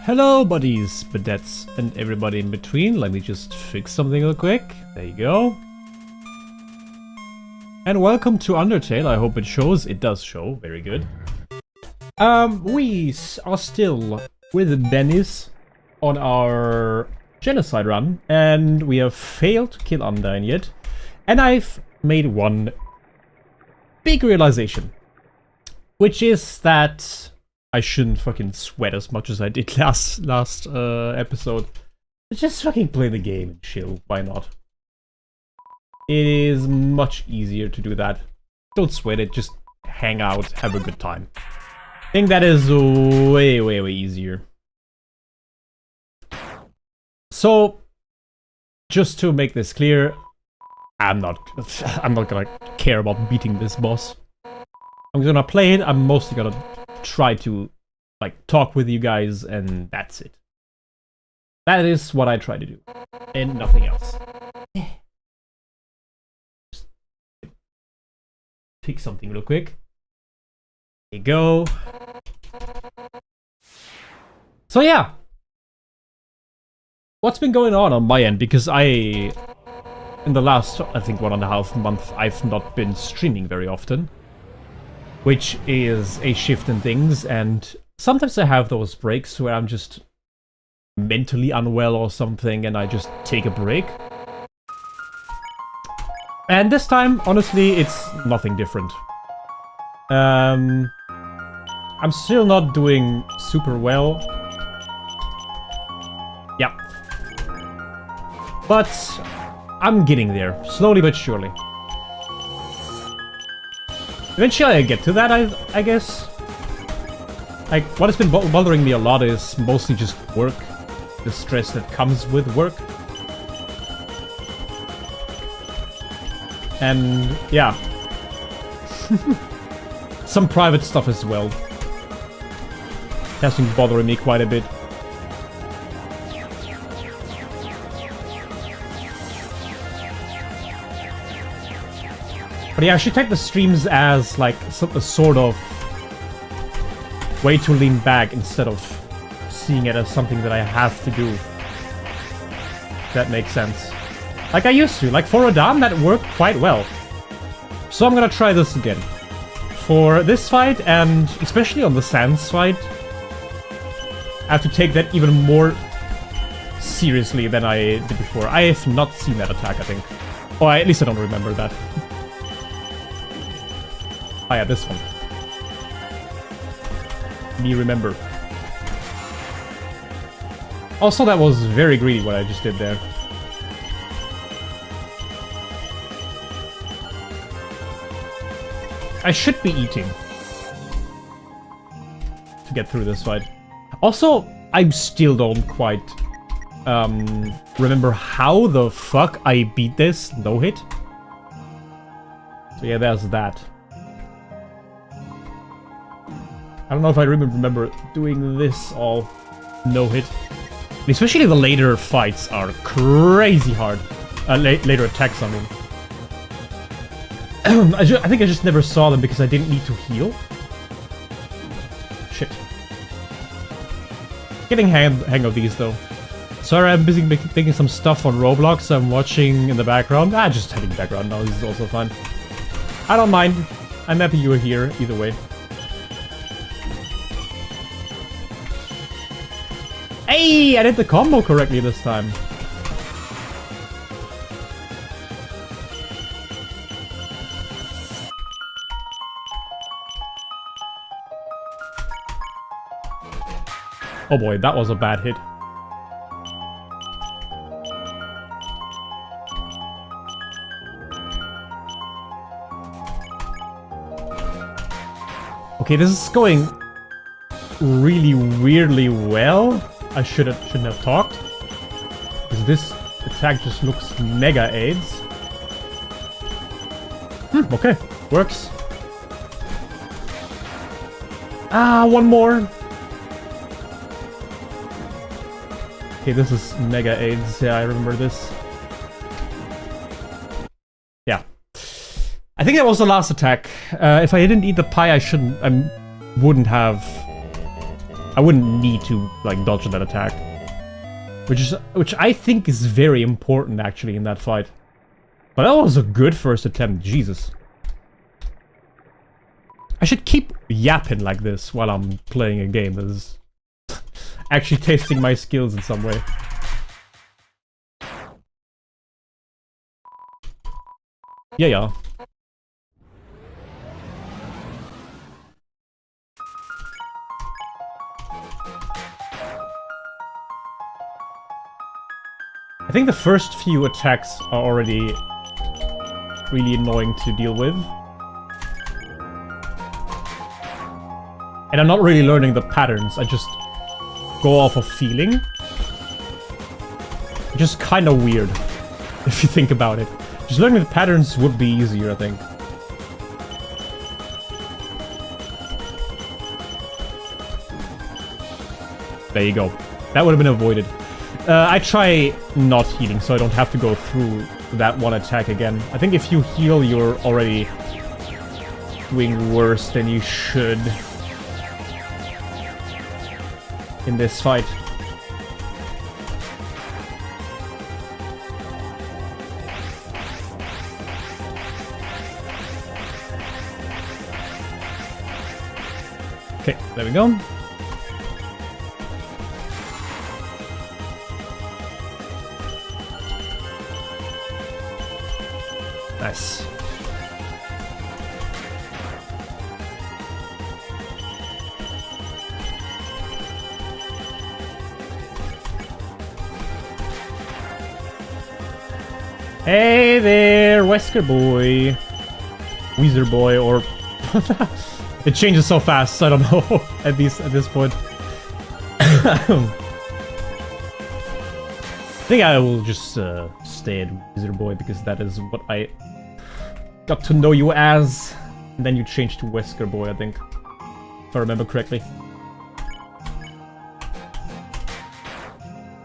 Hello buddies, badettes, and everybody in between. Let me just fix something real quick. There you go. And welcome to Undertale. I hope it shows. It does show. Very good. We are still with Dennis on our genocide run, and we have failed to kill Undyne yet. And I've made one big realization, which is that I shouldn't fucking sweat as much as I did last episode. Just fucking play the game and chill. Why not? It is much easier to do that. Don't sweat it. Just hang out, have a good time. I think that is way easier. So, just to make this clear, I'm not gonna care about beating this boss. I'm gonna play it. I'm mostly gonna try to like talk with you guys, and that's it. That is what I try to do, and nothing else. Just pick something real quick. There you go. So yeah, what's been going on my end? Because in the last, I think, 1.5 months, I've not been streaming very often, which is a shift in things, and sometimes I have those breaks where I'm just mentally unwell or something, and I just take a break. And this time, honestly, it's nothing different. I'm still not doing super well. Yeah. But I'm getting there, slowly but surely. Eventually I get to that, I guess. Like, what has been bothering me a lot is mostly just work. The stress that comes with work. And, yeah. Some private stuff as well. Has been bothering me quite a bit. But yeah, I should take the streams as like a sort of way to lean back instead of seeing it as something that I have to do. If that makes sense. Like I used to. Like for Radam, that worked quite well. So I'm gonna try this again. For this fight, and especially on the Sands fight, I have to take that even more seriously than I did before. I have not seen that attack, I think. Or at least I don't remember that. Oh yeah, this one. Me remember. Also, that was very greedy what I just did there. I should be eating to get through this fight. Also, I still don't quite remember how the fuck I beat this no-hit. So yeah, there's that. I don't know if I remember doing this all no-hit. Especially the later fights are crazy hard. Later attacks, I mean. I think I just never saw them because I didn't need to heal. Shit. Getting hang of these, though. Sorry, I'm busy making some stuff on Roblox. I'm watching in the background. Just having background noise is also fine. I don't mind. I'm happy you're here, either way. Hey, I did the combo correctly this time. Oh boy, that was a bad hit. Okay, this is going really weirdly well. I shouldn't have talked, because this attack just looks mega AIDS. Okay, works. One more. Okay, this is mega AIDS. Yeah, I remember this. Yeah, I think that was the last attack. If I didn't eat the pie, I wouldn't have I wouldn't need to, like, dodge that attack. Which I think is very important, actually, in that fight. But that was a good first attempt, Jesus. I should keep yapping like this while I'm playing a game that is actually testing my skills in some way. Yeah. I think the first few attacks are already really annoying to deal with. And I'm not really learning the patterns, I just go off of feeling. Just kind of weird, if you think about it. Just learning the patterns would be easier, I think. There you go. That would have been avoided. I try not healing, so I don't have to go through that one attack again. I think if you heal, you're already doing worse than you should in this fight. Okay, there we go. Nice. Hey there, Wesker boy. Weezer boy, or... It changes so fast, I don't know at this point. I think I will just stay at Weezer boy because that is what I got to know you as. And then you change to Wesker boy, I think. If I remember correctly.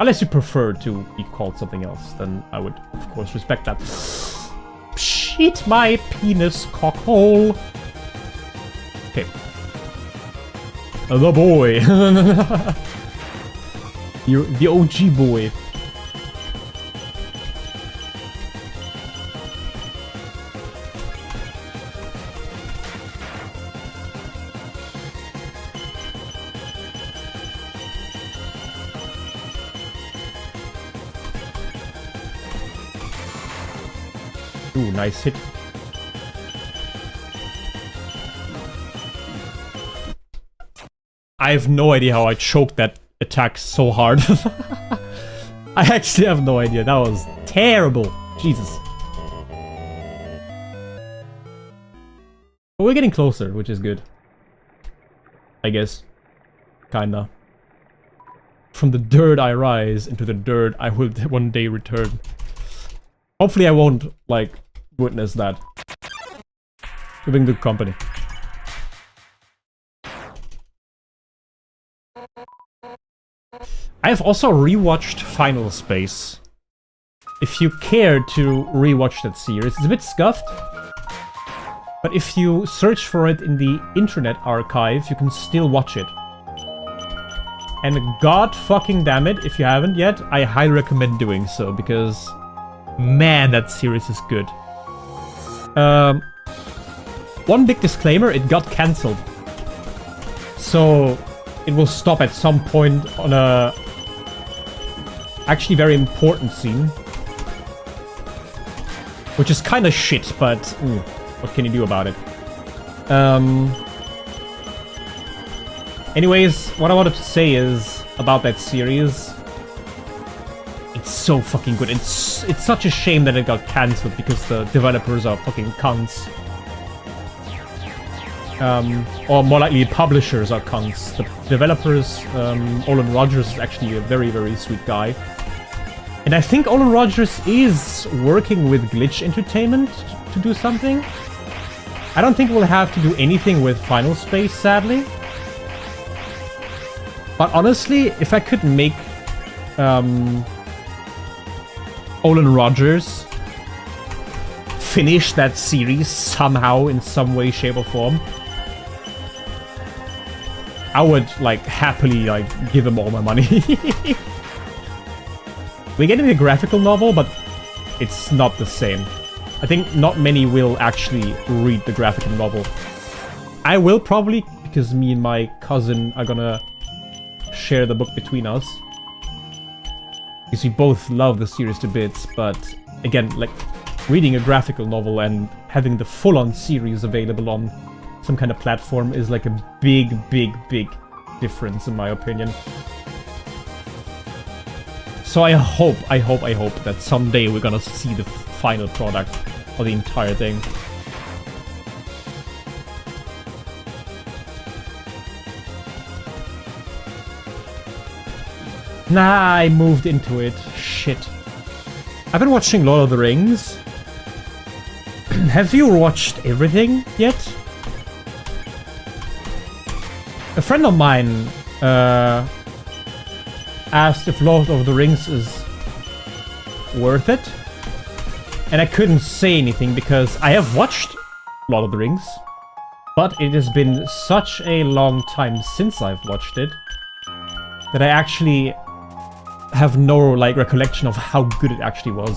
Unless you prefer to be called something else, then I would, of course, respect that. Shit my penis cockhole. Okay. The boy. You're the OG boy. Ooh, nice hit. I have no idea how I choked that attack so hard. I actually have no idea. That was terrible. Jesus. But we're getting closer, which is good. I guess. Kinda. From the dirt I rise, into the dirt I will one day return. Hopefully I won't, like, witness that. Giving good company. I have also rewatched Final Space. If you care to rewatch that series, it's a bit scuffed. But if you search for it in the Internet Archive, you can still watch it. And god fucking damn it, if you haven't yet, I highly recommend doing so, because... man, that series is good. One big disclaimer, it got cancelled. So, it will stop at some point on a... actually very important scene. Which is kinda shit, but... what can you do about it? Anyways, what I wanted to say is about that series... it's so fucking good. It's such a shame that it got cancelled because the developers are fucking cunts. Or more likely, publishers are cunts. The developers, Olin Rogers is actually a very, very sweet guy. And I think Olin Rogers is working with Glitch Entertainment to do something. I don't think we'll have to do anything with Final Space, sadly. But honestly, if I could make... Olin Rogers finish that series somehow in some way, shape or form, I would, like, happily, like, give him all my money. We're getting a graphical novel, but it's not the same. I think not many will actually read the graphical novel. I will probably, because me and my cousin are gonna share the book between us. Because we both love the series to bits, but again, like, reading a graphical novel and having the full-on series available on some kind of platform is like a big, big, big difference in my opinion. So I hope that someday we're gonna see the final product of the entire thing. Nah, I moved into it. Shit. I've been watching Lord of the Rings. Have you watched everything yet? A friend of mine asked if Lord of the Rings is worth it. And I couldn't say anything because I have watched Lord of the Rings. But it has been such a long time since I've watched it that I actually have no, like, recollection of how good it actually was.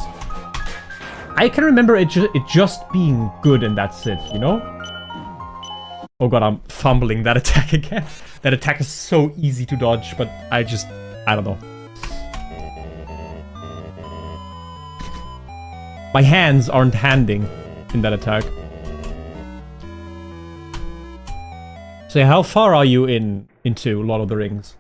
I can remember it just being good and that's it, you know? Oh god, I'm fumbling that attack again. That attack is so easy to dodge, but I don't know. My hands aren't handing in that attack. So how far are you into Lord of the Rings?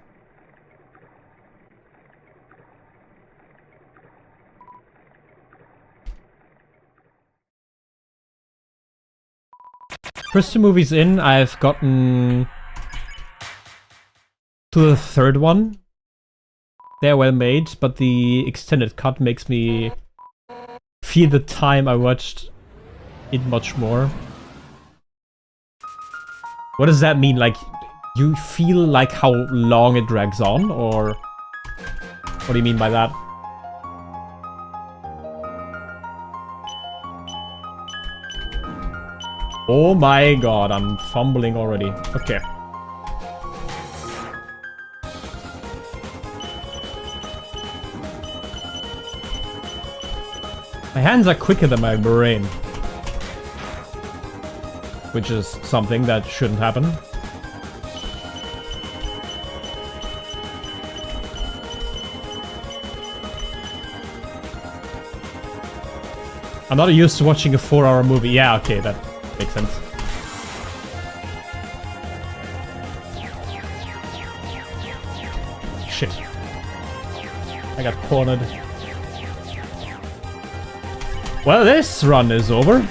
First 2 movies in, I've gotten to the 3rd one. They're well made, but the extended cut makes me feel the time I watched it much more. What does that mean? Like, you feel like how long it drags on, or what do you mean by that? Oh my god, I'm fumbling already. Okay. My hands are quicker than my brain. Which is something that shouldn't happen. I'm not used to watching a 4-hour movie. Yeah, okay, that makes sense. Shit. I got cornered. Well, this run is over.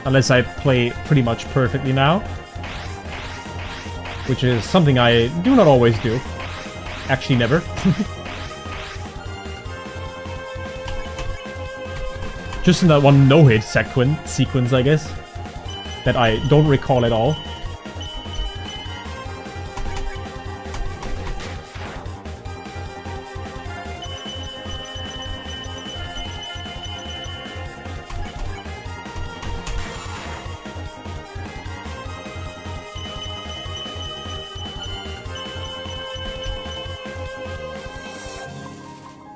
Unless I play pretty much perfectly now. Which is something I do not always do. Actually, never. Just in that one no-hit sequence, I guess. That I don't recall at all.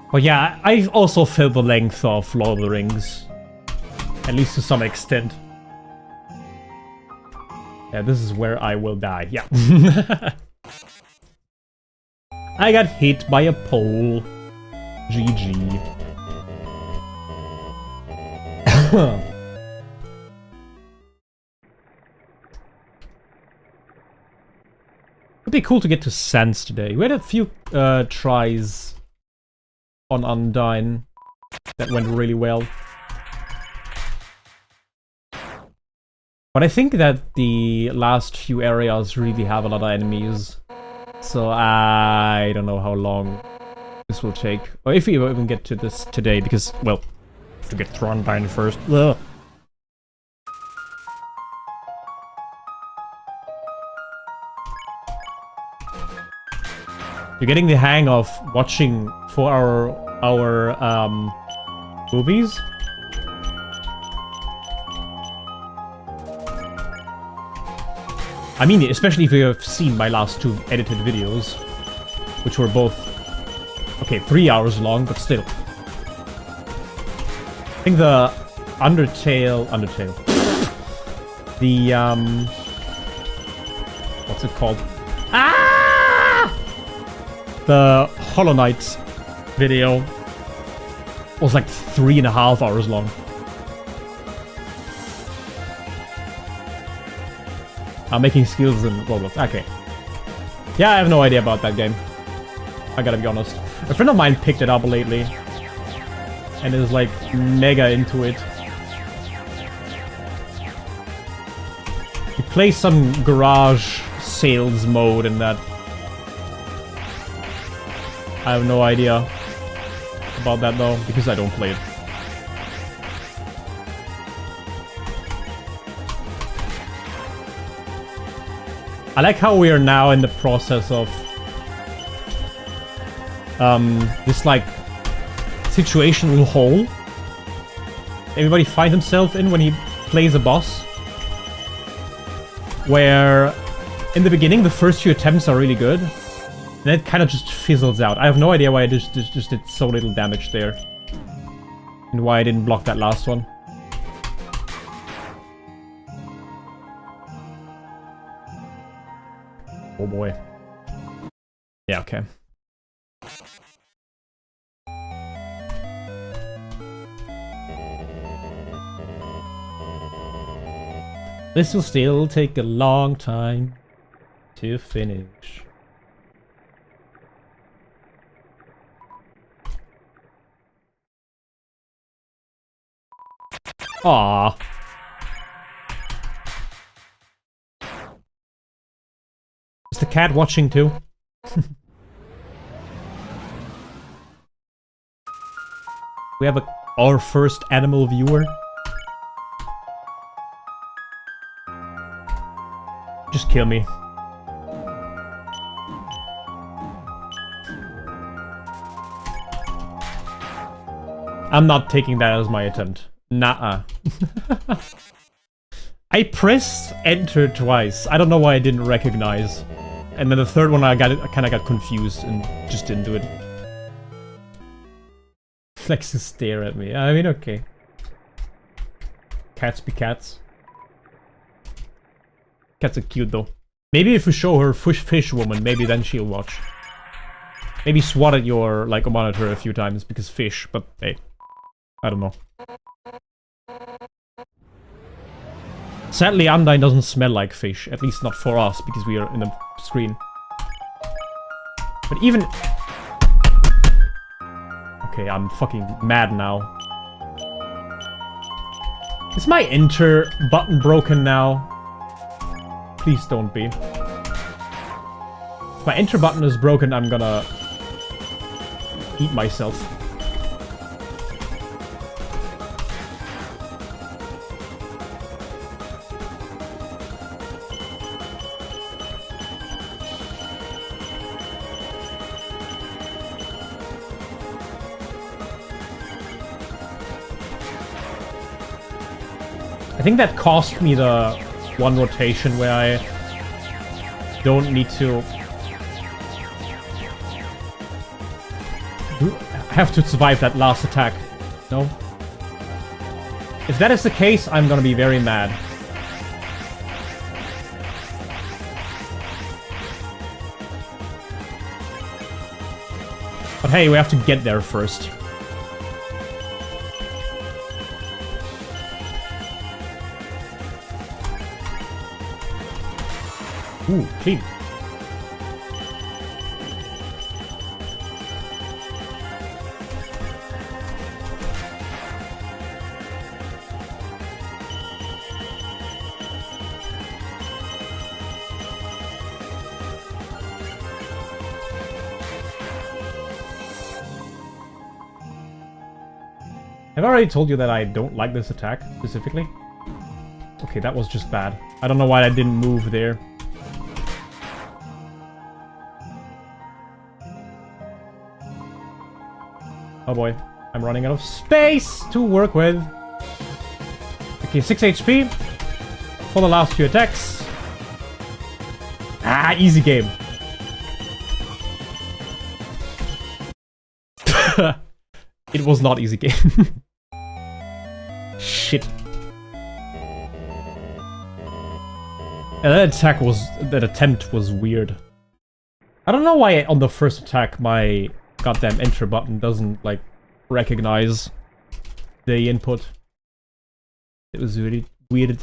But yeah, I've also felt the length of Lord of the Rings. At least to some extent. Yeah, this is where I will die. Yeah. I got hit by a pole. GG. It'd be cool to get to Sans today. We had a few tries on Undyne that went really well. But I think that the last few areas really have a lot of enemies. So I don't know how long this will take. Or if we even get to this today, because, well, to get to Undyne first. Ugh. You're getting the hang of watching 4-hour movies? I mean, especially if you have seen my last 2 edited videos, which were both, okay, 3 hours long, but still. I think the Undertale, the, what's it called? Ah! The Hollow Knight video was like 3.5 hours long. I'm making skills in Roblox. Okay. Yeah, I have no idea about that game. I gotta be honest. A friend of mine picked it up lately. And is like mega into it. He plays some garage sales mode in that. I have no idea about that though, because I don't play it. I like how we are now in the process of this like situational hole everybody finds himself in when he plays a boss, where in the beginning the first few attempts are really good, and then it kind of just fizzles out. I have no idea why I just did so little damage there, and why I didn't block that last one. Oh boy. Yeah, okay. This will still take a long time to finish. Aww. Is the cat watching too? We have our first animal viewer. Just kill me. I'm not taking that as my attempt. Nah. I pressed enter twice. I don't know why I didn't recognize. And then the third one I kind of got confused and just didn't do it. Likes to stare at me. I mean, okay. Cats be cats. Cats are cute though. Maybe if we show her fish woman, maybe then she'll watch. Maybe swat at your like monitor a few times because fish, but hey. I don't know. Sadly, Undyne doesn't smell like fish, at least not for us, because we are in the screen. But even... Okay, I'm fucking mad now. Is my enter button broken now? Please don't be. If my enter button is broken, I'm gonna... eat myself. I think that cost me the one rotation where I don't need to have to survive that last attack. No? If that is the case, I'm gonna be very mad. But hey, we have to get there first. Ooh, clean. Have I already told you that I don't like this attack, specifically? Okay, that was just bad. I don't know why I didn't move there. Oh boy, I'm running out of space to work with. Okay, 6 HP for the last few attacks. easy game. It was not easy game. Shit. And that attempt was weird. I don't know why on the first attack my goddamn enter button doesn't, like, recognize the input. It was really weird.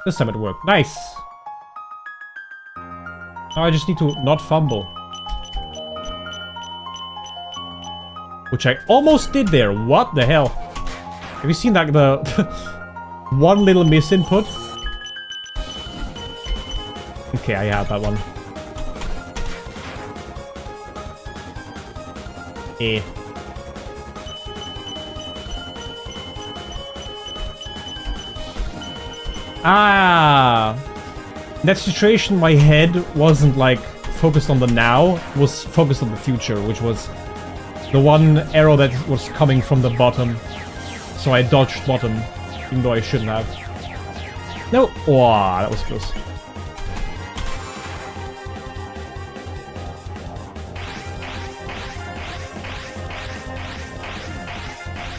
This time it worked. Nice! Now I just need to not fumble. Which I almost did there. What the hell? Have you seen that, the one little misinput? Okay, I had that one. Eh. Ah! In that situation, my head wasn't, like, focused on the now, it was focused on the future, which was the one arrow that was coming from the bottom. So I dodged bottom, even though I shouldn't have. No! Oh, that was close.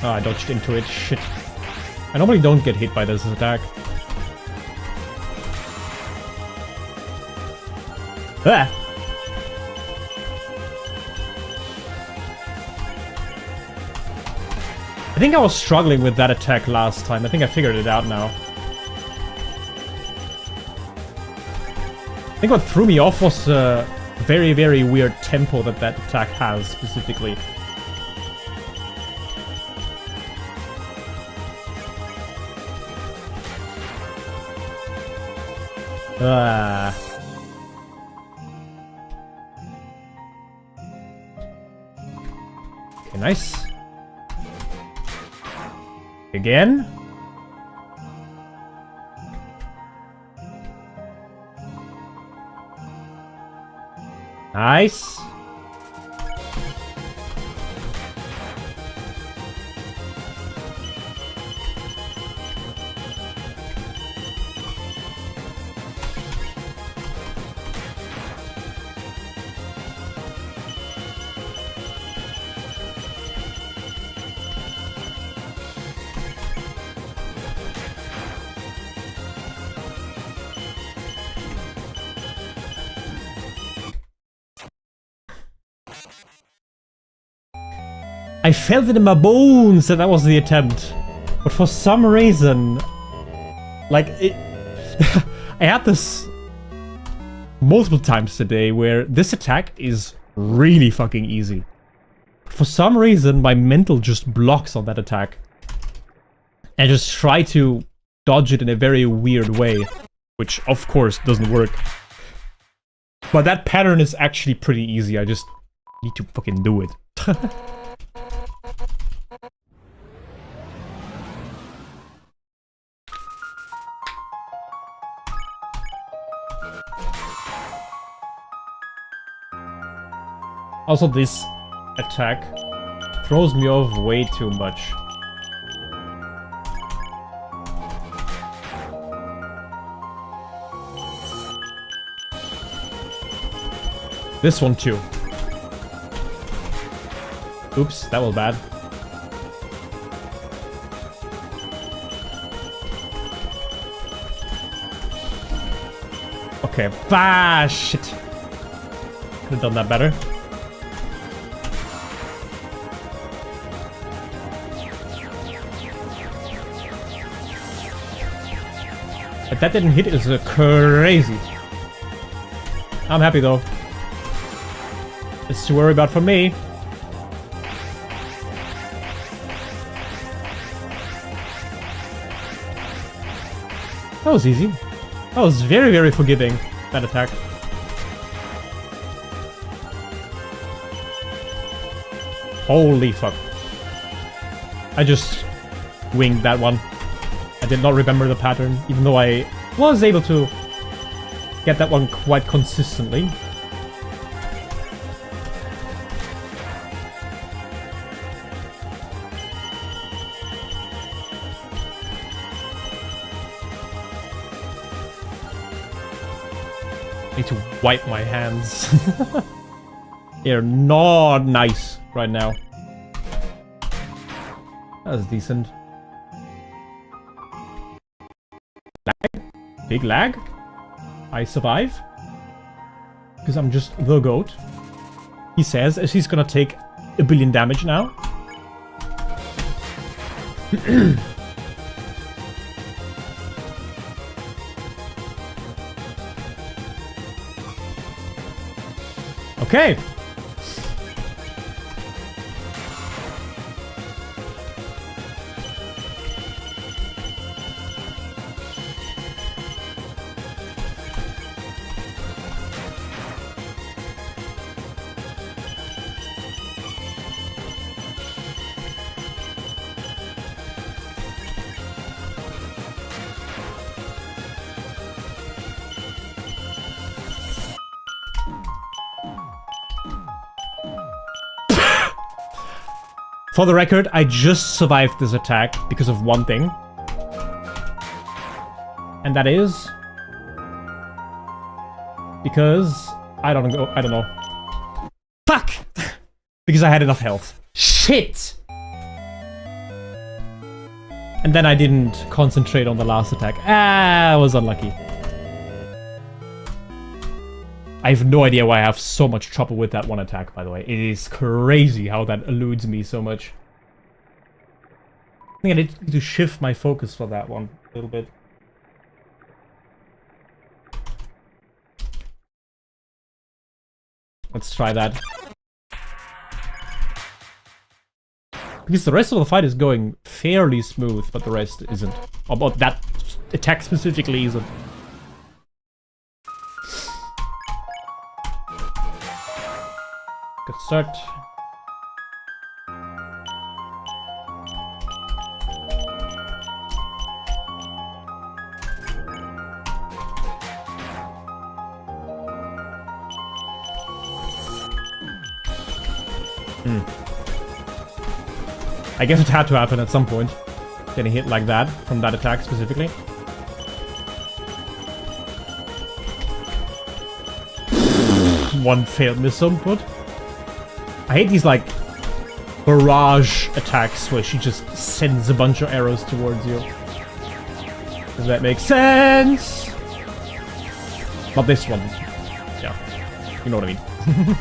Oh, I dodged into it. Shit. I normally don't get hit by this attack. Ah! I think I was struggling with that attack last time. I think I figured it out now. I think what threw me off was the very, very weird tempo that that attack has, specifically. Ah. Okay, nice. Again? Nice. I felt it in my bones that that was the attempt. But for some reason, like, it... I had this multiple times today where this attack is really fucking easy. For some reason, my mental just blocks on that attack. And I just try to dodge it in a very weird way. Which, of course, doesn't work. But that pattern is actually pretty easy. I just need to fucking do it. Also, this attack throws me off way too much. This one too. Oops, that was bad. Okay, bah, shit. Could have done that better. But that didn't hit is crazy. I'm happy though. It's to worry about for me. That was easy. That was very, very forgiving, that attack. Holy fuck. I just winged that one. I did not remember the pattern, even though I was able to get that one quite consistently. Need to wipe my hands. They're not nice right now. That's decent. Lag? Big lag? I survive? Because I'm just the goat. He says as he's gonna take 1 billion damage now. Okay. For the record, I just survived this attack because of one thing. And that is... because... I don't know. Fuck! Because I had enough health. Shit! And then I didn't concentrate on the last attack. Ah, I was unlucky. I have no idea why I have so much trouble with that one attack, by the way. It is crazy how that eludes me so much. I think I need to shift my focus for that one a little bit. Let's try that. Because the rest of the fight is going fairly smooth, but the rest isn't. About that attack specifically isn't. Good start. I guess it had to happen at some point. Getting hit like that from that attack specifically. One failed miss input. I hate these, like, barrage attacks where she just sends a bunch of arrows towards you. Does that make sense? Not this one. Yeah. You know what I mean.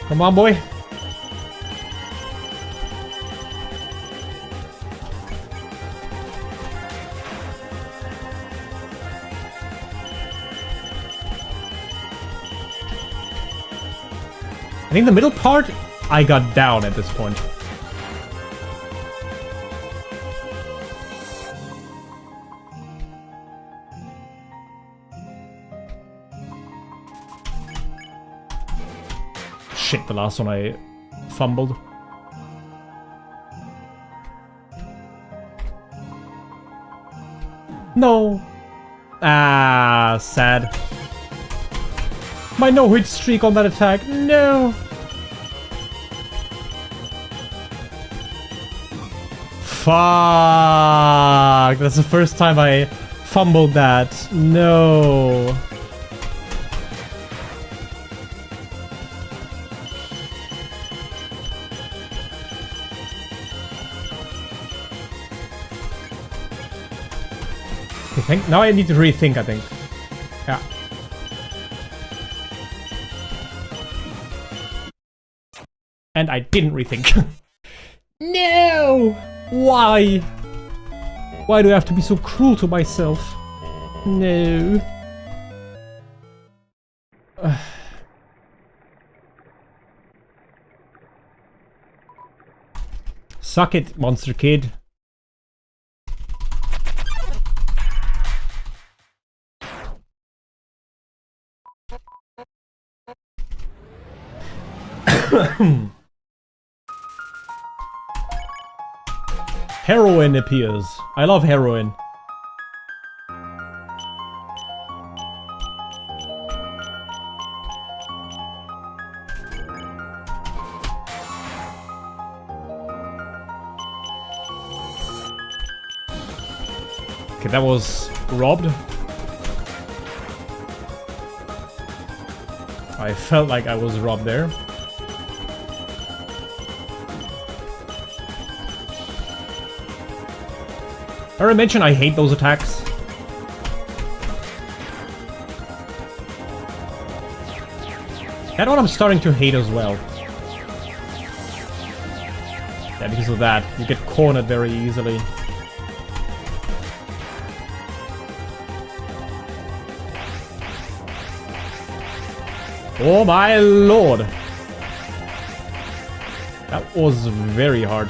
Come on, boy. I think the middle part, I got down at this point. Shit, the last one I fumbled. No. Ah, sad. My no-hit streak on that attack. No. Fuck. That's the first time I fumbled that. No. Now I need to rethink, I think. Yeah. And I didn't rethink. No! Why? Why do I have to be so cruel to myself? No. Suck it, monster kid. Heroin appears. I love heroin. Okay, that was robbed. I felt like I was robbed there. I already mentioned I hate those attacks. That one I'm starting to hate as well. Yeah, because of that. You get cornered very easily. Oh my lord! That was very hard.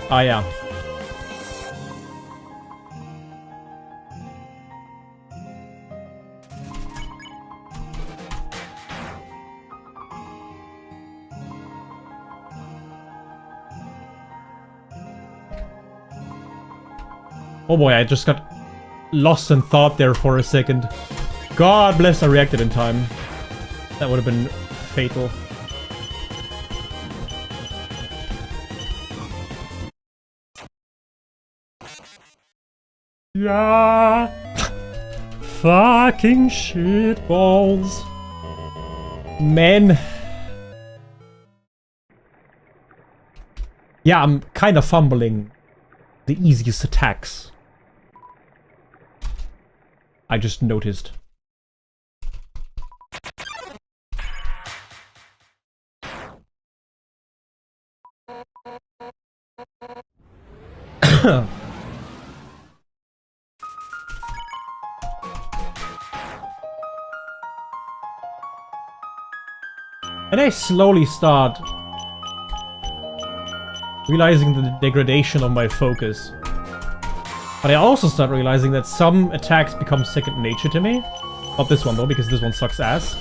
Ah, yeah. Oh boy, I just got lost in thought there for a second. God bless I reacted in time. That would have been fatal. Yeah. Fucking shitballs. Man. Yeah, I'm kind of fumbling the easiest attacks. I just noticed. And I slowly start realizing the degradation of my focus. But I also start realizing that some attacks become second nature to me. Not this one though, because this one sucks ass.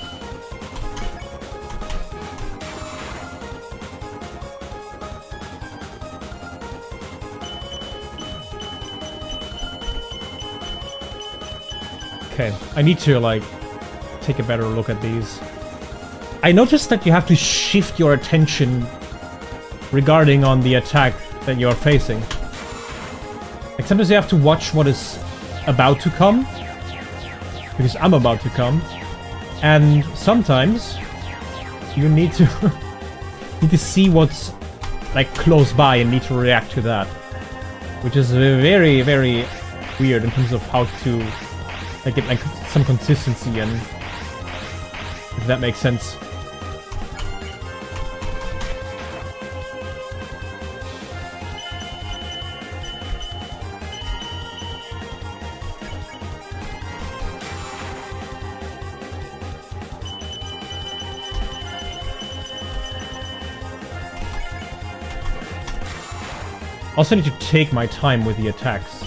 Okay, I need to like take a better look at these. I noticed that you have to shift your attention regarding on the attack that you're facing. Like sometimes you have to watch what is about to come, because I'm about to come, and sometimes you need to need to see what's like close by and need to react to that, which is very, very weird in terms of how to like get like some consistency and if that makes sense. Also need to take my time with the attacks.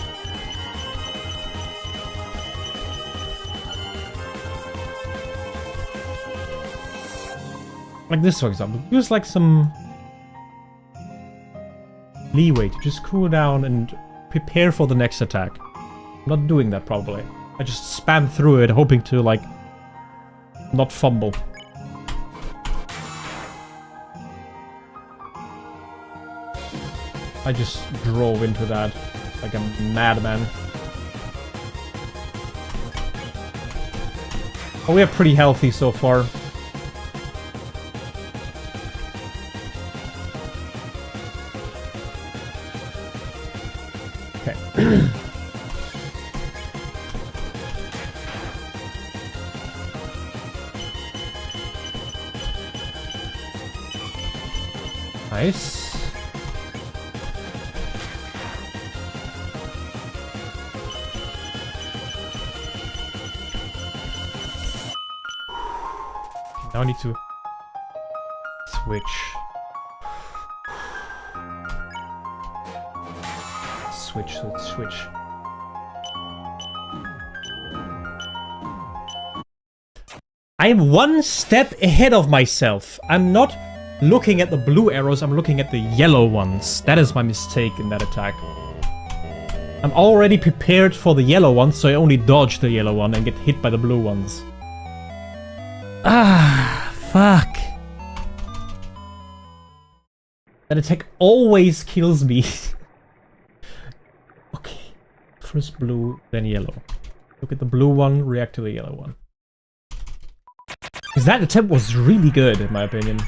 Like this, for example. Use like some leeway to just cool down and prepare for the next attack. I'm not doing that probably. I just spam through it hoping to like not fumble. I just drove into that like a madman. Oh, we are pretty healthy so far. Okay. Nice. Now I need to switch. Switch. I am one step ahead of myself. I'm not looking at the blue arrows, I'm looking at the yellow ones. That is my mistake in that attack. I'm already prepared for the yellow ones, so I only dodge the yellow one and get hit by the blue ones. Ah, fuck. That attack always kills me. Okay. First blue, then yellow. Look at the blue one, react to the yellow one. Because that attempt was really good, in my opinion.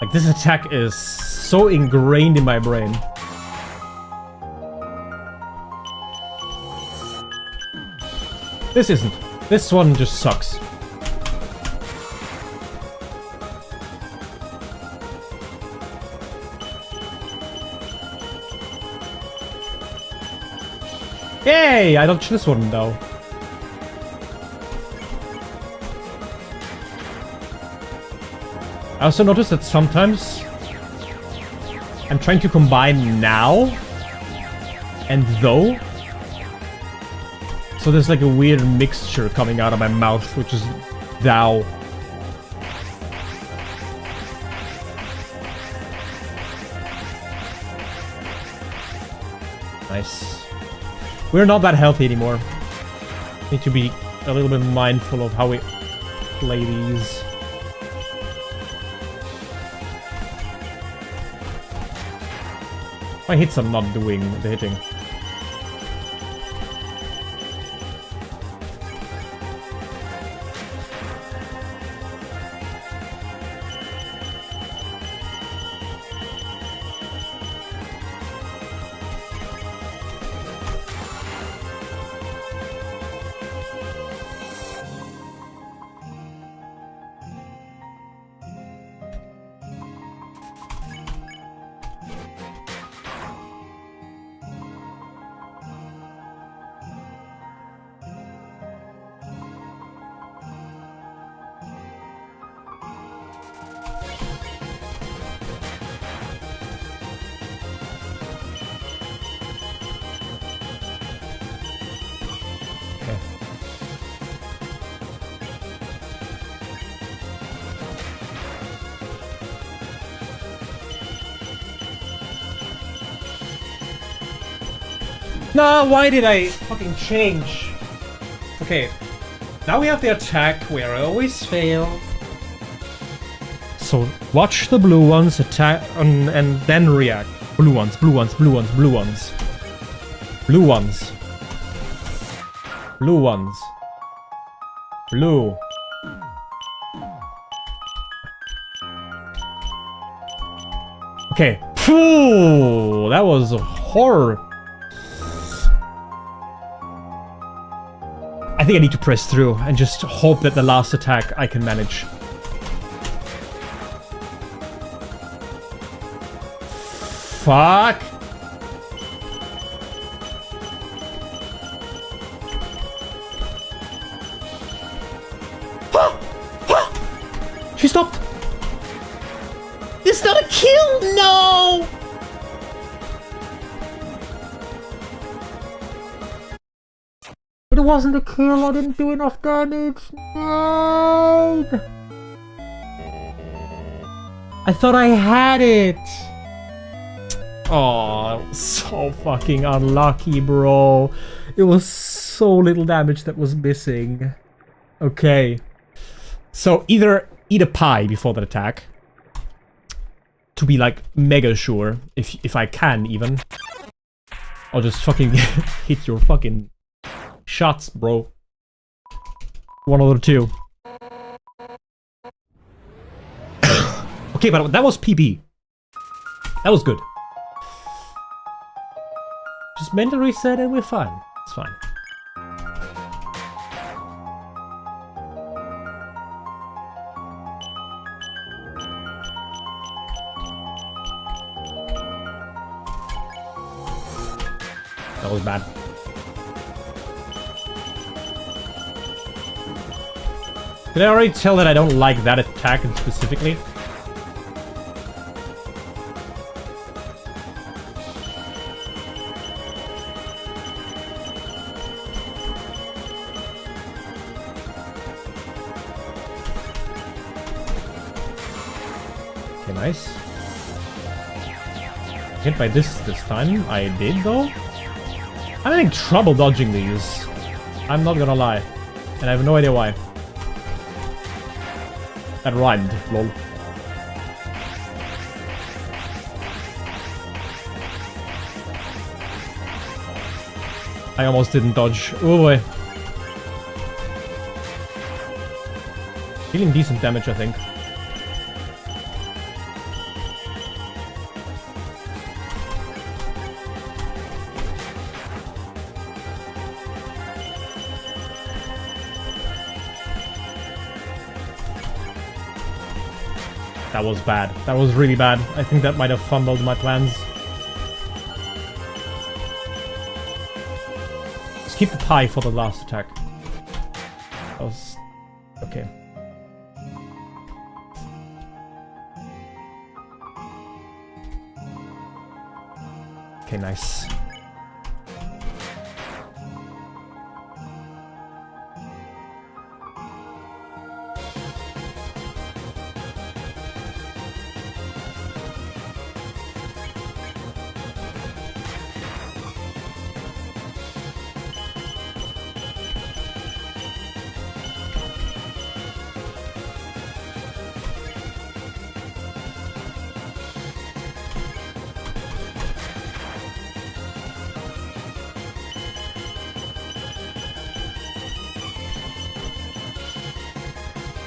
Like, this attack is so ingrained in my brain. This isn't. This one just sucks. Yay! I dodged this one though. I also noticed that sometimes I'm trying to combine now and though. So there's like a weird mixture coming out of my mouth, which is thou. Nice. We're not that healthy anymore. Need to be a little bit mindful of how we play these. My hits I'm not doing the hitting. No, why did I fucking change? Okay, now we have the attack where I always fail. So watch the blue ones attack and then react. Blue ones, blue ones, blue ones, blue ones. Blue ones. Blue ones. Blue. Okay. Phew, that was horror. I think I need to press through and just hope that the last attack I can manage. Fuck! She stopped! It's not a kill! No! It wasn't a kill, I didn't do enough damage. No! I thought I had it! Oh, so fucking unlucky, bro. It was so little damage that was missing. Okay. So either eat a pie before that attack. To be like mega sure, if I can even. Or just fucking hit your fucking shots, bro. One of the two. Okay, but that was PB. That was good. Just mental reset and we're fine. It's fine. That was bad. Did I already tell that I don't like that attack specifically? Okay, nice. Hit by this time. I did though. I'm having trouble dodging these. I'm not gonna lie. And I have no idea why. That rhymed, lol. I almost didn't dodge. Oh boy. Dealing decent damage, I think. That was bad. That was really bad. I think that might have fumbled my plans. Let's keep the pie for the last attack. That was... okay. Okay, nice.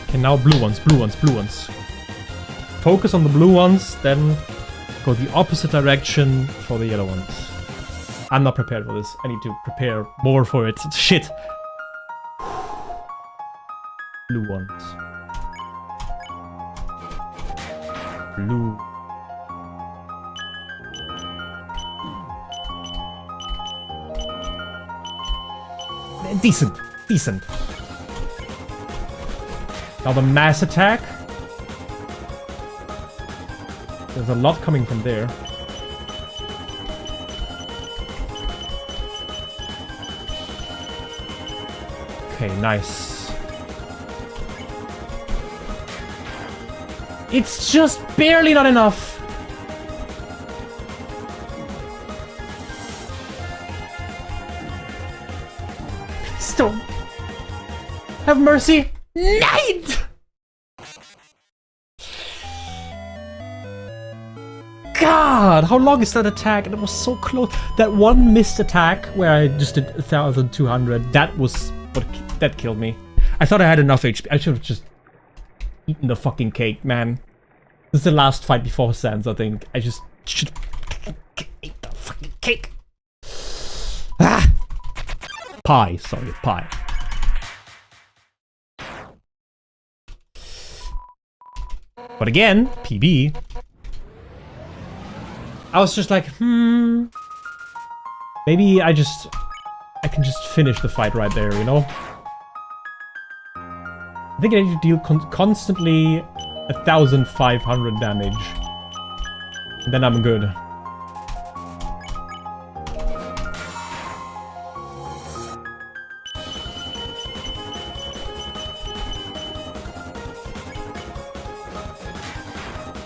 Okay, now blue ones, blue ones, blue ones. Focus on the blue ones, then go the opposite direction for the yellow ones. I'm not prepared for this. I need to prepare more for it. Shit! Blue ones. Blue. Decent. Decent. Now the mass attack. There's a lot coming from there. Okay, nice. It's just barely not enough. Please don't. Have mercy. Nine! God, how long is that attack? And it was so close. That one missed attack where I just did 1,200. That was what that killed me. I thought I had enough HP. I should have just eaten the fucking cake, man. This is the last fight before Sans, I think. I just should eat the fucking cake. Ah! Pie, sorry, pie. But again, PB. I was just like, maybe I can just finish the fight right there, you know? I think I need to deal constantly 1,500 damage. And then I'm good.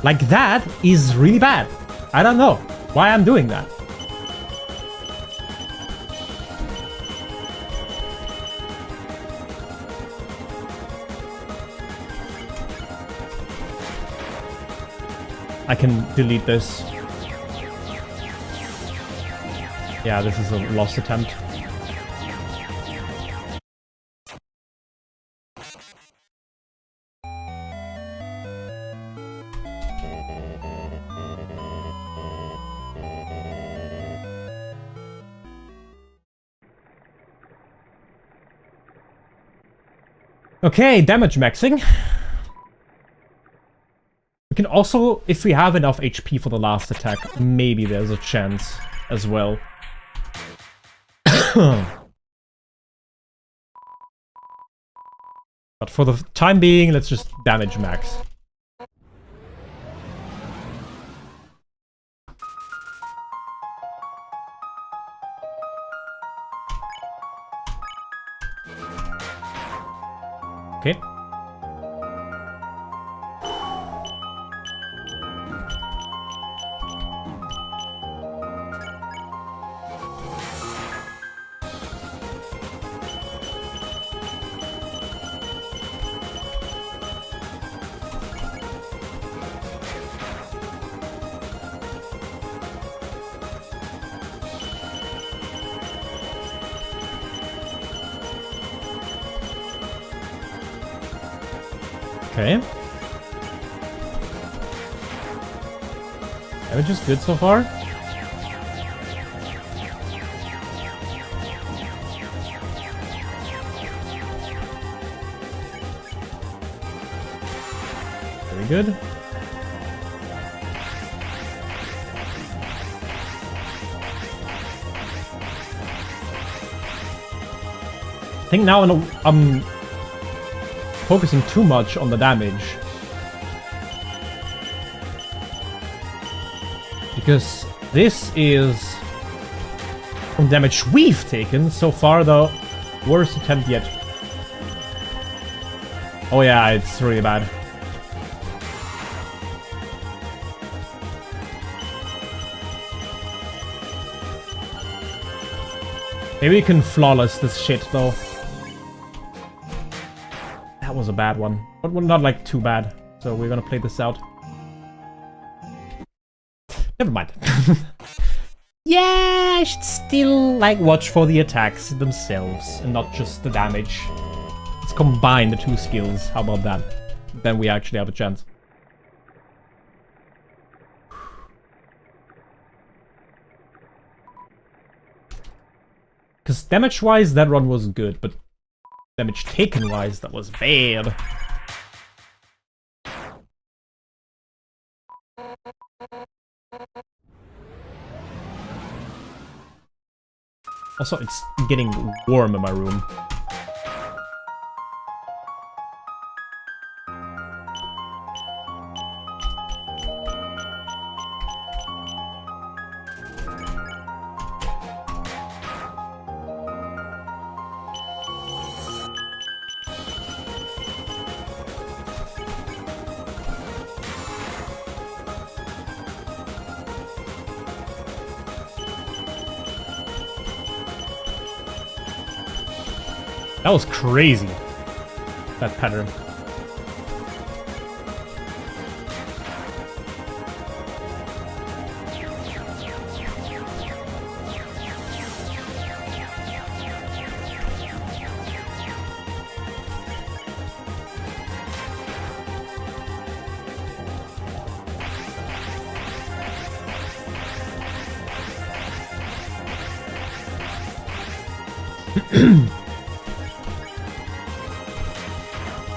Like, that is really bad. I don't know why I'm doing that. I can delete this. Yeah, this is a lost attempt. Okay, damage maxing. We can also, if we have enough HP for the last attack, maybe there's a chance as well. But for the time being, let's just damage max. Okay. Okay. Damage is good so far. Very good. I think now I'm focusing too much on the damage. Because this is, from damage we've taken, so far the worst attempt yet. Oh yeah, it's really bad. Maybe we can flawless this shit though. That was a bad one. But not like too bad. So we're gonna play this out. Never mind. Yeah, I should still like watch for the attacks themselves and not just the damage. Let's combine the two skills. How about that? Then we actually have a chance. Because damage-wise, that run was good, but damage taken-wise, that was bad. Also, it's getting warm in my room. That was crazy, that pattern.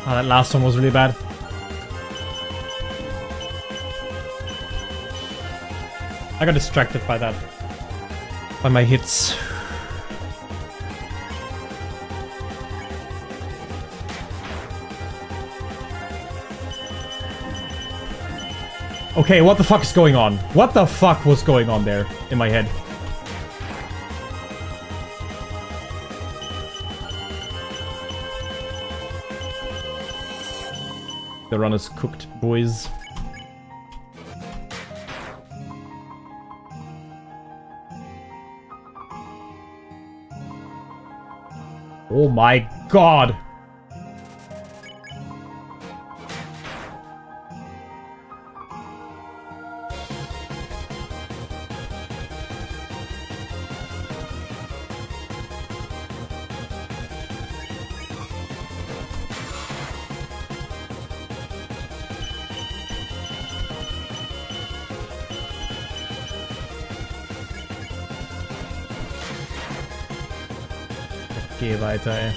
Oh, that last one was really bad. I got distracted by that. By my hits. Okay, what the fuck is going on? What the fuck was going on there in my head? The run is cooked, boys. Oh my god! Geh weiter, ey.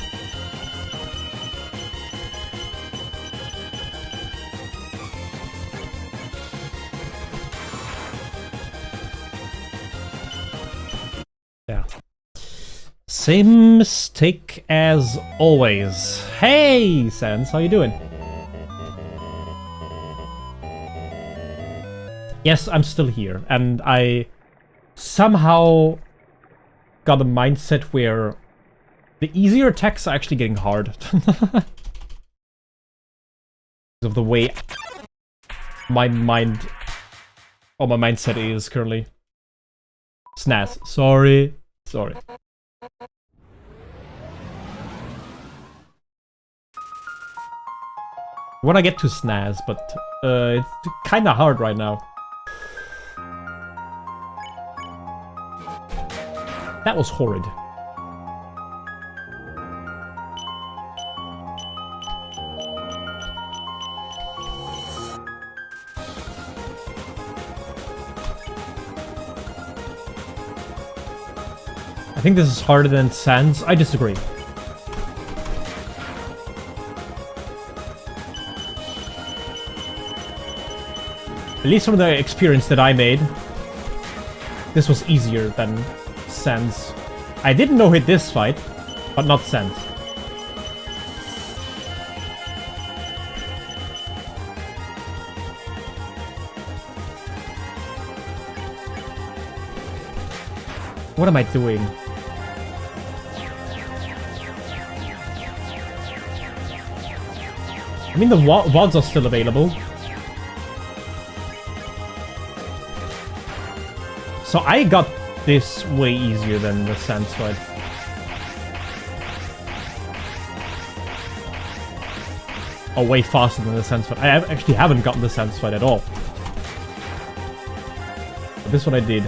Same mistake as always. Hey, Sans, how you doing? Yes, I'm still here, and I somehow got a mindset where the easier attacks are actually getting hard. Because of the way my mind or my mindset is currently. Snaz. Sorry. Sorry. I wanna get to Snaz, but it's kinda hard right now. That was horrid. I think this is harder than Sans. I disagree. At least from the experience that I made, this was easier than Sans. I didn't know hit this fight, but not Sans. What am I doing? I mean, the WODs are still available. So I got this way easier than the Sans fight. Oh, way faster than the Sans fight. I actually haven't gotten the Sans fight at all. But this one I did.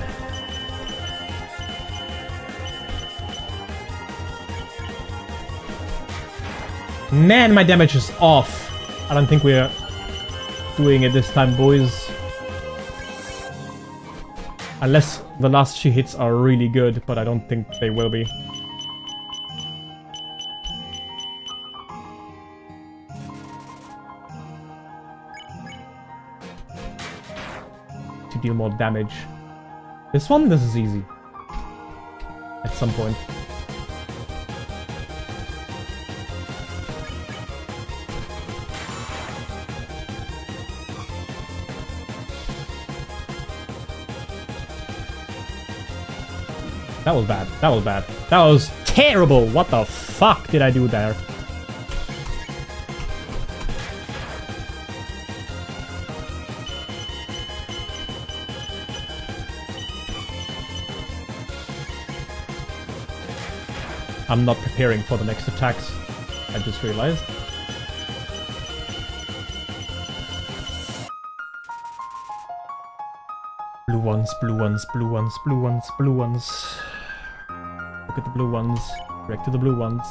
Man, my damage is off. I don't think we're doing it this time, boys. Unless the last few hits are really good, but I don't think they will be. To deal more damage. This one, this is easy. At some point. That was bad. That was bad. That was terrible. What the fuck did I do there? I'm not preparing for the next attacks. I just realized. Blue ones, blue ones, blue ones, blue ones, blue ones. Look at the blue ones. Direct to the blue ones.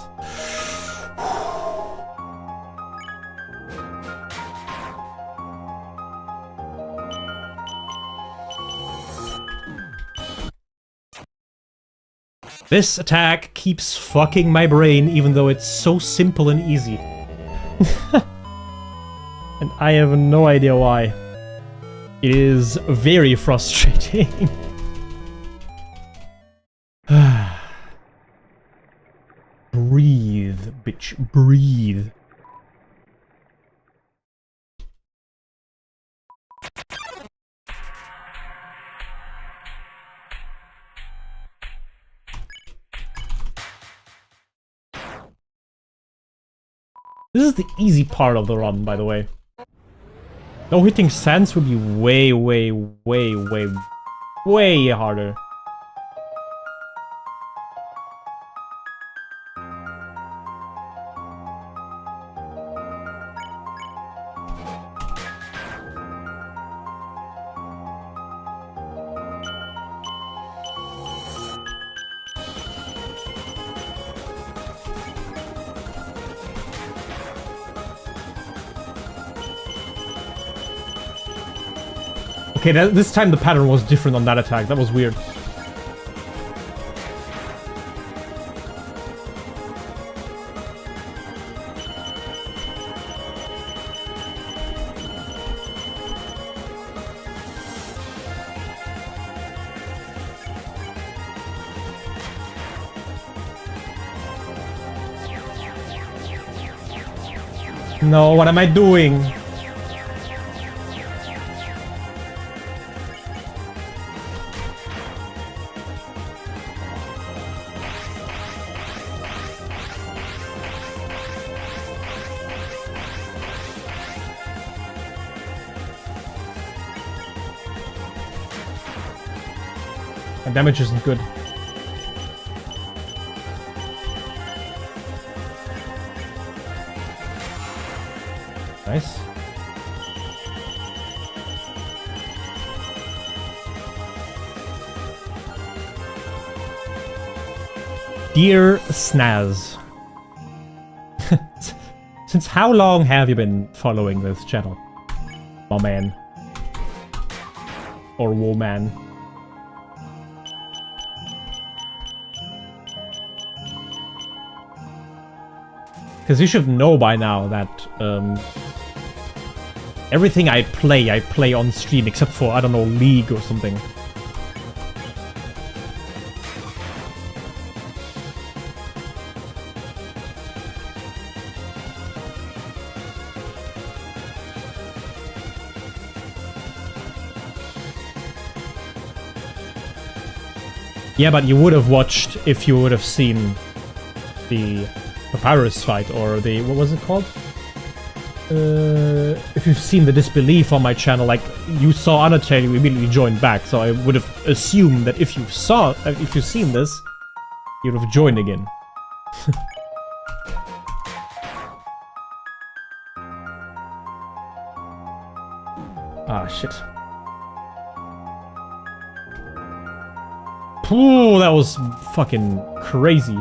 This attack keeps fucking my brain, even though it's so simple and easy. And I have no idea why. It is very frustrating. Breathe, bitch, breathe. This is the easy part of the run, by the way. No hitting Sans would be way, way, way, way, way harder. Okay, this time the pattern was different on that attack. That was weird. No, what am I doing? My damage isn't good. Nice. Dear Snaz. Since how long have you been following this channel? My man. Or woman. Because you should know by now that everything I play on stream except for, I don't know, League or something. Yeah, but you would have watched if you would have seen the Papyrus fight, or the, what was it called? If you've seen the Disbelief on my channel, like, you saw Undertale, you immediately joined back, so I would have assumed that if you've seen this, you'd have joined again. Ah, shit. Ooh, that was fucking crazy.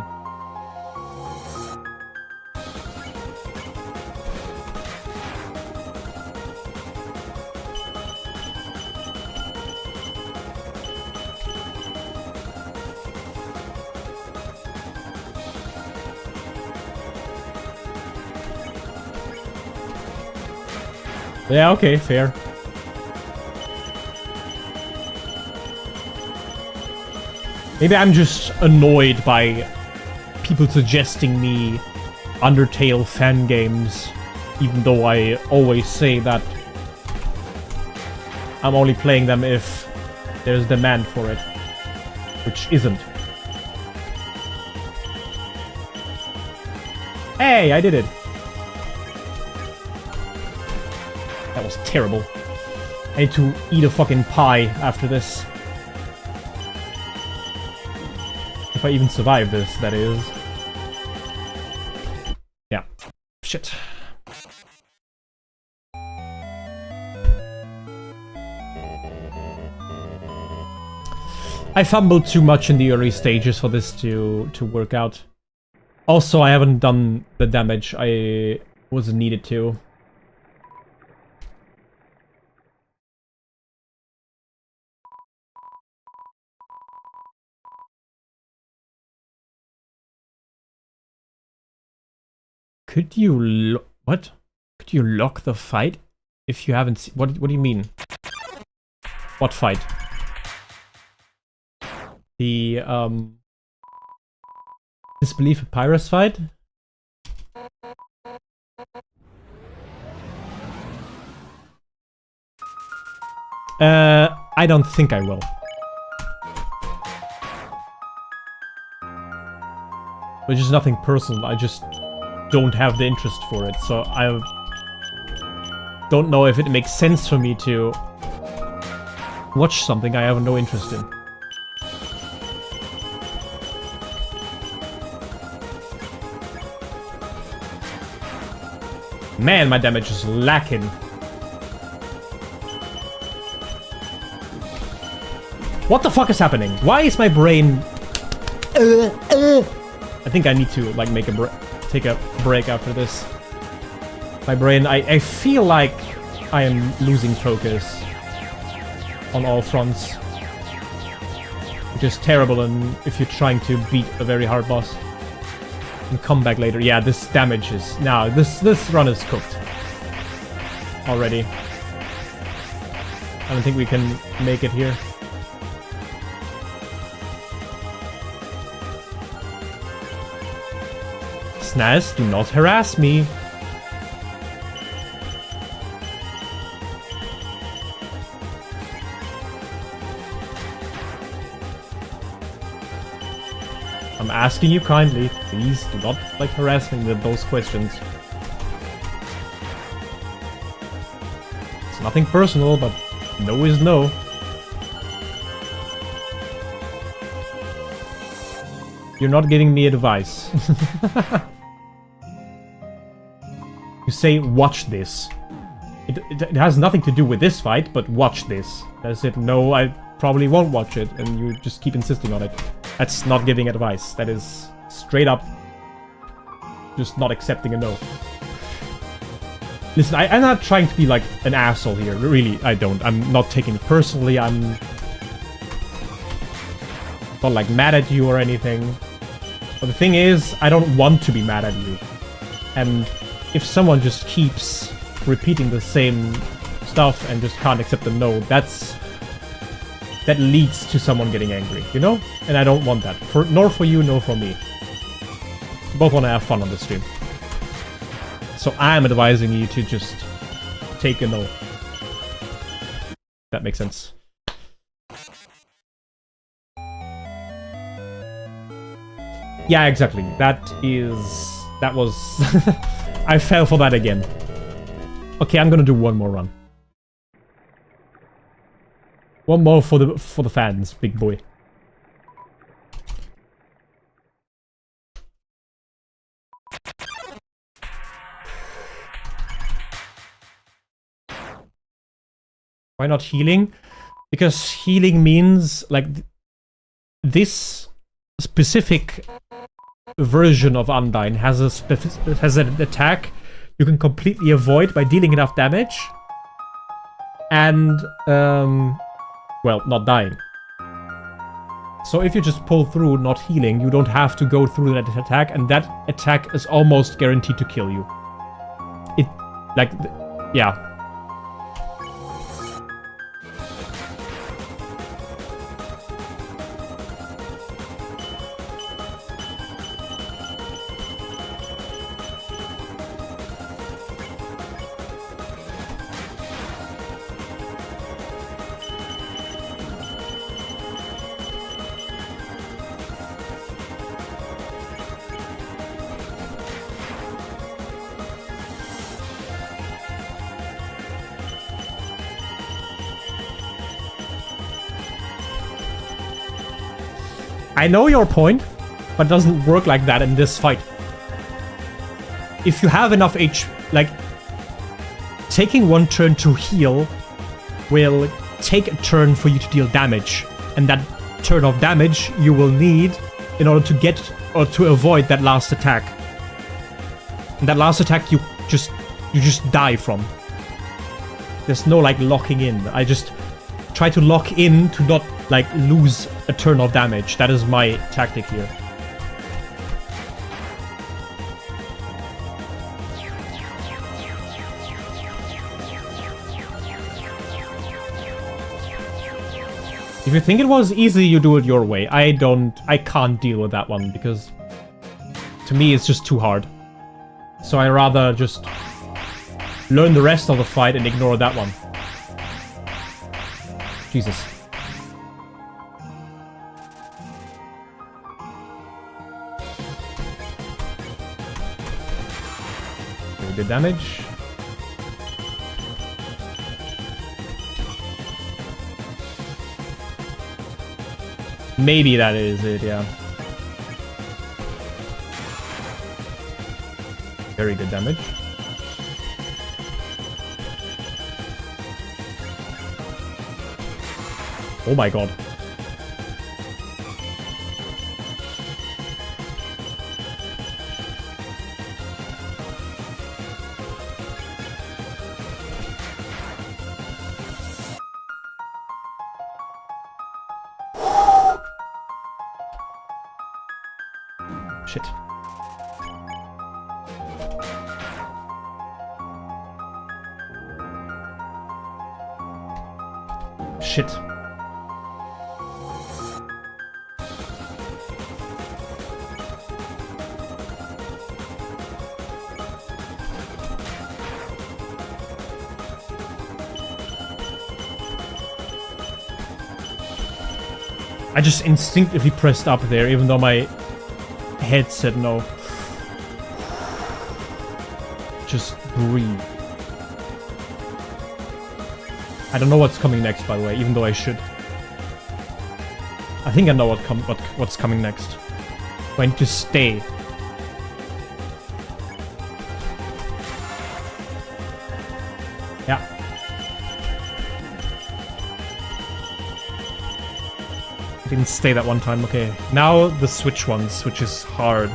Yeah, okay, fair. Maybe I'm just annoyed by people suggesting me Undertale fan games, even though I always say that I'm only playing them if there's demand for it, which isn't. Hey, I did it! That was terrible. I need to eat a fucking pie after this. If I even survive this, that is. Yeah. Shit. I fumbled too much in the early stages for this to work out. Also, I haven't done the damage I was needed to. Could you what? Could you lock the fight if you haven't seen? What do you mean? What fight? The Disbelief Papyrus fight? I don't think I will. Which is nothing personal, I just don't have the interest for it, so I don't know if it makes sense for me to watch something I have no interest in. Man, my damage is lacking. What the fuck is happening? Why is my brain... I think I need to, like, take a break after this. My brain, I feel like I am losing focus on all fronts. Which is terrible if you're trying to beat a very hard boss. And come back later. Yeah, this damage is... Now, this run is cooked. Already. I don't think we can make it here. Snaz, do not harass me. I'm asking you kindly. Please do not, like, harass me with those questions. It's nothing personal, but no is no. You're not giving me advice. You say, watch this. It has nothing to do with this fight, but watch this. I said, no, I probably won't watch it, and you just keep insisting on it. That's not giving advice. That is straight up just not accepting a no. Listen, I'm not trying to be like an asshole here. Really, I don't. I'm not taking it personally. I'm not like mad at you or anything. But the thing is, I don't want to be mad at you. And if someone just keeps repeating the same stuff and just can't accept a no, that leads to someone getting angry, you know? And I don't want that. Nor for you, nor for me. We both want to have fun on the stream. So I'm advising you to just take a no. That makes sense. Yeah, exactly. That was... I fell for that again. Okay, I'm gonna do one more run. One more for the fans, big boy. Why not healing? Because healing means, like, this specific version of Undyne has an attack you can completely avoid by dealing enough damage and, well, not dying. So if you just pull through not healing, you don't have to go through that attack, and that attack is almost guaranteed to kill you. Yeah. I know your point, but it doesn't work like that in this fight. If you have enough like, taking one turn to heal will take a turn for you to deal damage, and that turn of damage you will need in order to get or to avoid that last attack. And that last attack you just die from. There's no like locking in. I just try to lock in to not like lose a turn of damage. That is my tactic here. If you think it was easy, you do it your way. I can't deal with that one because to me it's just too hard. So I rather just learn the rest of the fight and ignore that one. Jesus. Very good damage. Maybe that is it, yeah. Very good damage. Oh my god. Shit. Shit. I just instinctively pressed up there, even though my head said no. Just breathe. I don't know what's coming next, by the way, even though I should. I think I know what's coming next. Going to stay. Yeah. I didn't stay that one time. Okay. Now the switch ones, which is hard.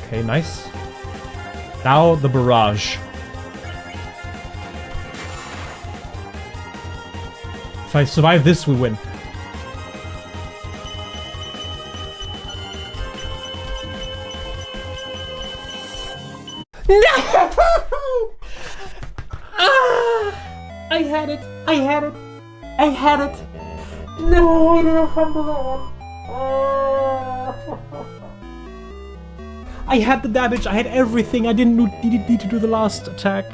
Okay, nice. Now the barrage. If I survive this, we win. No! I had it. I had it. I had it. No, I didn't fumble that one. I had the damage, I had everything, I didn't need to do the last attack.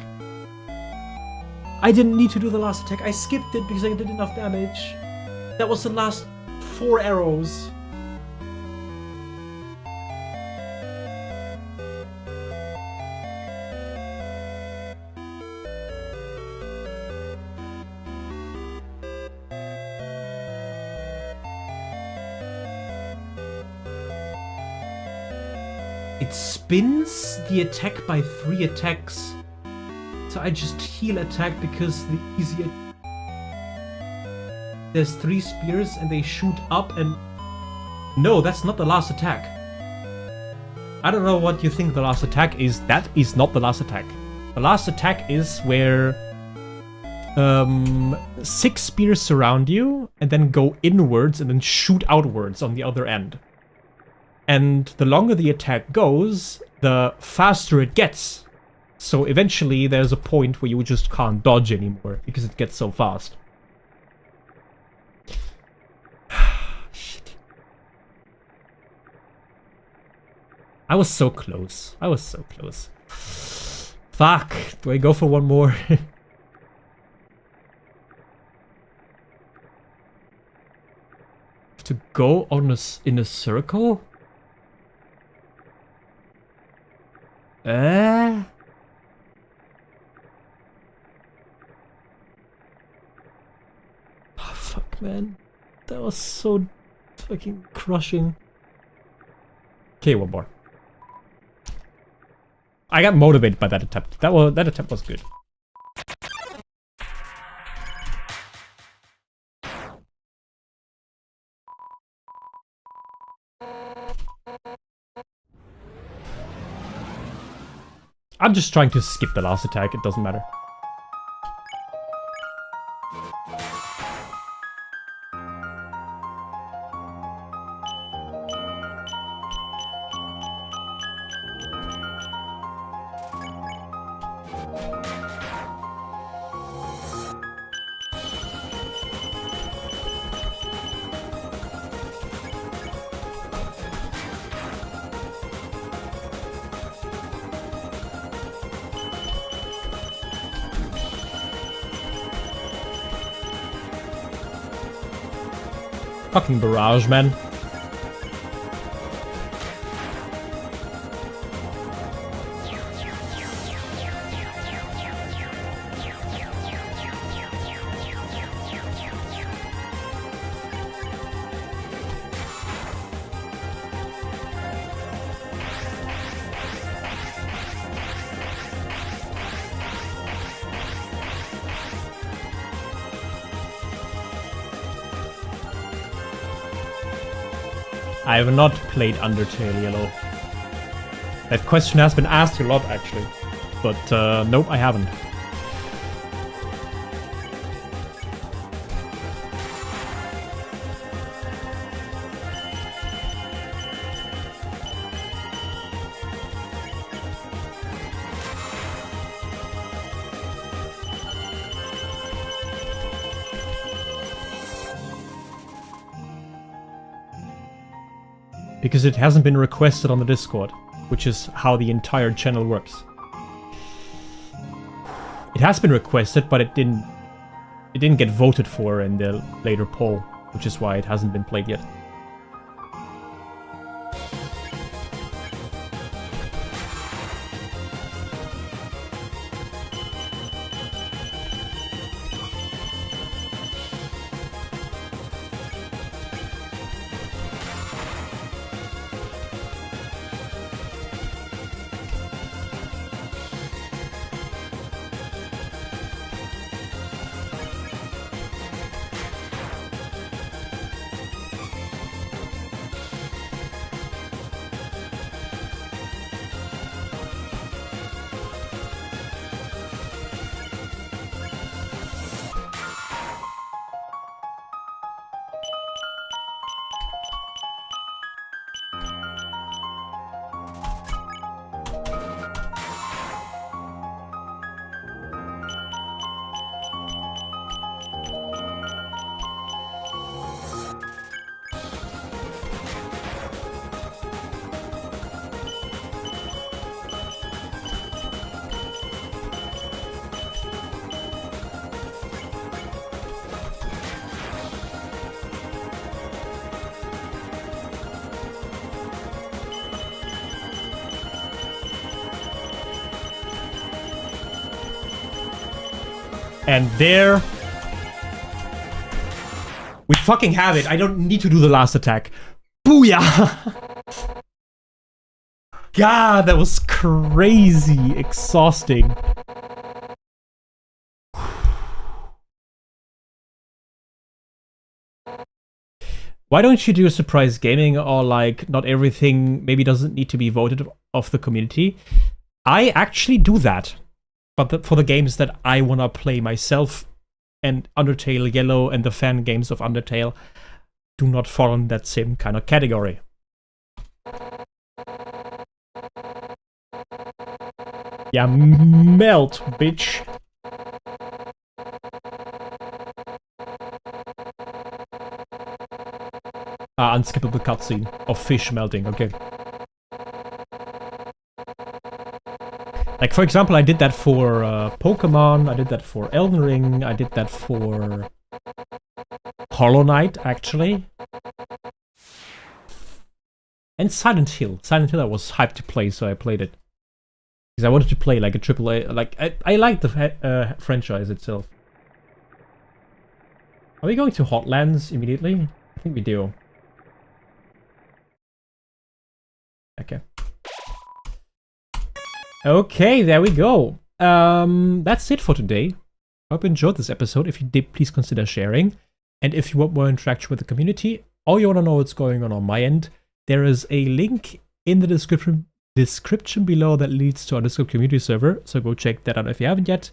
I didn't need to do the last attack, I skipped it because I did enough damage. That was the last 4 arrows. It spins the attack by 3 attacks. So I just heal attack because the easier... There's 3 spears and they shoot up and... No, that's not the last attack. I don't know what you think the last attack is. That is not the last attack. The last attack is where 6 spears surround you and then go inwards and then shoot outwards on the other end. And the longer the attack goes, the faster it gets. So eventually there's a point where you just can't dodge anymore because it gets so fast. Shit. I was so close. I was so close. Fuck. Do I go for one more? To go on in a circle? Oh, fuck, man. That was so fucking crushing. Okay, one more. I got motivated by that attempt. That attempt was good. I'm just trying to skip the last attack, it doesn't matter. Fucking barrage, man. I have not played Undertale Yellow. That question has been asked a lot, actually. But, nope, I haven't. Because it hasn't been requested on the Discord, which is how the entire channel works. It has been requested, but it didn't get voted for in the later poll, which is why it hasn't been played yet. And there we fucking have it. I don't need to do the last attack. Booyah! God, that was crazy exhausting. Why don't you do a surprise gaming, or like not everything maybe doesn't need to be voted of the community? I actually do that. But for the games that I want to play myself, and Undertale Yellow and the fan games of Undertale do not fall in that same kind of category. Yeah, melt, bitch. Unskippable cutscene of fish melting, okay. Like, for example, I did that for Pokemon, I did that for Elden Ring, I did that for Hollow Knight, actually. And Silent Hill. Silent Hill I was hyped to play, so I played it. Because I wanted to play like a AAA, like, I like the franchise itself. Are we going to Hotlands immediately? I think we do. Okay. Okay, there we go. That's it for today. I hope you enjoyed this episode. If you did, please consider sharing. And if you want more interaction with the community, or you want to know what's going on my end, there is a link in the description below that leads to our Discord community server. So go check that out if you haven't yet.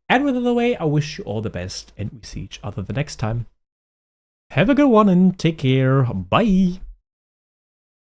And with the way, I wish you all the best, and we see each other the next time. Have a good one and take care. Bye.